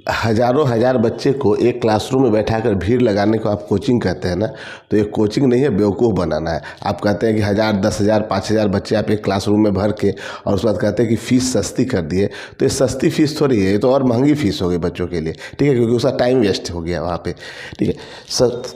हज़ारों हज़ार बच्चे को एक क्लासरूम में बैठाकर भीड़ लगाने को आप कोचिंग कहते हैं ना, तो ये कोचिंग नहीं है, बेवकूफ़ बनाना है। आप कहते हैं कि 1000, 10,000, 5,000 बच्चे आप एक क्लासरूम में भर के और उसके बाद कहते हैं कि फ़ीस सस्ती कर दिए, तो ये सस्ती फ़ीस थोड़ी है, ये तो और महंगी फ़ीस हो गई बच्चों के लिए, ठीक है, क्योंकि उसका टाइम वेस्ट हो गया वहाँ पे, ठीक है।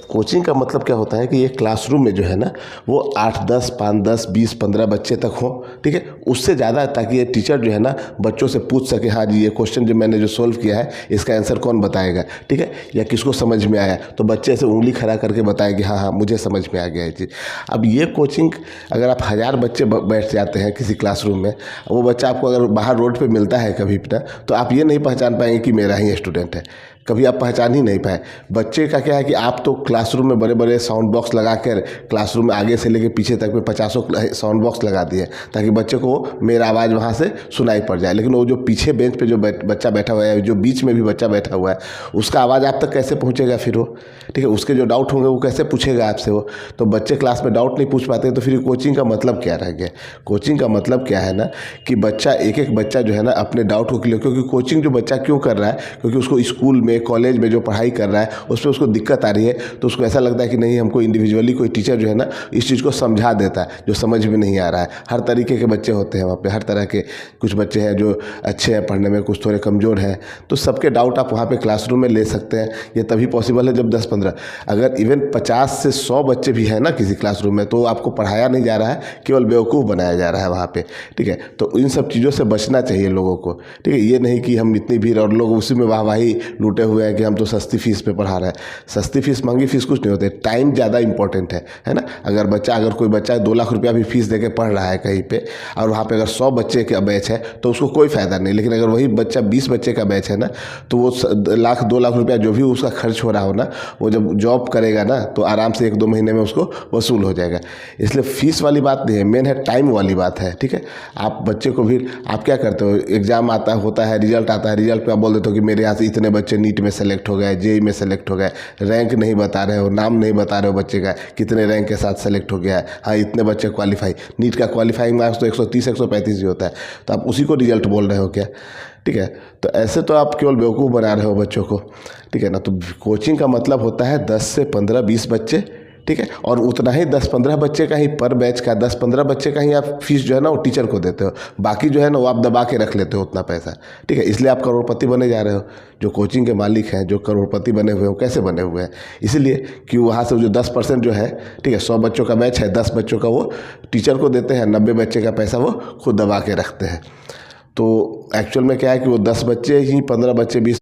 कोचिंग का मतलब क्या होता है कि ये क्लासरूम में जो है ना वो 8, 10, 5, 10, 20, 15 बच्चे तक हों, ठीक है, उससे ज़्यादा, ताकि ये टीचर जो है ना बच्चों से पूछ सके, हाँ जी ये क्वेश्चन जो मैंने जो सोल्व किया है इसका आंसर कौन बताएगा, ठीक है, या किसको समझ में आया, तो बच्चे ऐसे उंगली खड़ा करके बताए कि हाँ हाँ मुझे समझ में आ गया है चीज़। अब ये कोचिंग अगर आप 1000 बच्चे बैठ जाते हैं किसी क्लासरूम में, वो बच्चा आपको अगर बाहर रोड पे मिलता है कभी भी ना, तो आप ये नहीं पहचान पाएंगे कि मेरा ही स्टूडेंट है, कभी आप पहचान ही नहीं पाए। बच्चे का क्या है कि आप तो क्लासरूम में बड़े बड़े साउंड बॉक्स लगाकर क्लासरूम में आगे से लेकर पीछे तक में 50 साउंड बॉक्स लगा दिए ताकि बच्चे को मेरा आवाज़ वहाँ से सुनाई पड़ जाए, लेकिन वो जो पीछे बेंच पे जो बच्चा बैठा हुआ है, जो बीच में भी बच्चा बैठा हुआ है, उसका आवाज़ आप तक कैसे पहुँचेगा फिर वो, ठीक है, उसके जो डाउट होंगे वो कैसे पूछेगा आपसे वो। तो बच्चे क्लास में डाउट नहीं पूछ पाते, तो फिर कोचिंग का मतलब क्या रह गया। कोचिंग का मतलब क्या है ना कि बच्चा एक एक बच्चा जो है ना अपने डाउट को क्लियर, क्योंकि कोचिंग जो बच्चा क्यों कर रहा है, क्योंकि उसको स्कूल में कॉलेज में जो पढ़ाई कर रहा है उसमें उसको दिक्कत आ रही है, तो उसको ऐसा लगता है कि नहीं हमको इंडिविजुअली कोई टीचर जो है ना इस चीज़ को समझा देता है जो समझ में नहीं आ रहा है। हर तरीके के बच्चे होते हैं वहाँ पे, हर तरह के, कुछ बच्चे हैं जो अच्छे हैं पढ़ने में, कुछ थोड़े कमज़ोर हैं, तो सबके डाउट आप वहाँ पे क्लासरूम में ले सकते हैं। ये तभी पॉसिबल है जब 10-15, अगर इवन 50 से 100 बच्चे भी हैं ना किसी क्लासरूम में, तो आपको पढ़ाया नहीं जा रहा है, केवल बेवकूफ़ बनाया जा रहा है वहाँ पे, ठीक है। तो इन सब चीज़ों से बचना चाहिए लोगों को, ठीक है। ये नहीं कि हम इतनी भीड़ और लोग उसी में वाहवाही लूटे हुए हैं कि हम तो सस्ती फीस पे पढ़ा रहे हैं। सस्ती फीस महंगी फीस कुछ नहीं होते, टाइम ज़्यादा इंपॉर्टेंट है ना। अगर कोई बच्चा 2 लाख रुपया भी फीस देके पढ़ रहा है कहीं पे, और वहाँ पे अगर 100 बच्चे का बैच है तो उसको कोई फ़ायदा नहीं, लेकिन अगर वही बच्चा 20 बच्चे का बैच है ना, तो वो 2 लाख रुपया जो भी उसका खर्च हो रहा हो ना, वो जब जॉब करेगा ना तो आराम से 1-2 महीने में उसको वसूल हो जाएगा। इसलिए फीस वाली बात नहीं है, मेन है टाइम वाली बात है, ठीक है। आप बच्चे को भी, आप क्या करते हो, एग्जाम होता है, रिजल्ट आता है, रिजल्ट पे आप बोल देते हो कि मेरे यहाँ से इतने बच्चे नीट में सेलेक्ट हो गए, जेई में सेलेक्ट हो गए, रैंक नहीं बता रहे हो, नाम नहीं बता रहे हो बच्चे का कितने रैंक के साथ सेलेक्ट हो गया है, हाँ इतने बच्चे क्वालिफाई। नीट का क्वालिफाइंग मार्क्स तो 130-135 ही होता है, तो आप उसी को रिजल्ट बोल रहे हो क्या, ठीक है। तो ऐसे तो आप केवल बेवकूफ़ बना रहे हो बच्चों को, ठीक है ना। तो कोचिंग का मतलब होता है 10 से 15, 20 बच्चे, ठीक है, और उतना ही 10-15 बच्चे का ही पर बैच का 10-15 बच्चे का ही आप फीस जो है ना वो टीचर को देते हो, बाकी जो है ना वो आप दबा के रख लेते हो उतना पैसा, ठीक है। इसलिए आप करोड़पति बने जा रहे हो। जो कोचिंग के मालिक हैं, जो करोड़पति बने हुए हैं, वो कैसे बने हुए हैं, इसीलिए कि वहाँ से जो 10% जो है, ठीक है, 100 बच्चों का बैच है, 10 बच्चों का वो टीचर को देते हैं, 90 बच्चे का पैसा वो खुद दबा के रखते हैं। तो एक्चुअल में क्या है कि वो 10 बच्चे ही 15 बच्चे 20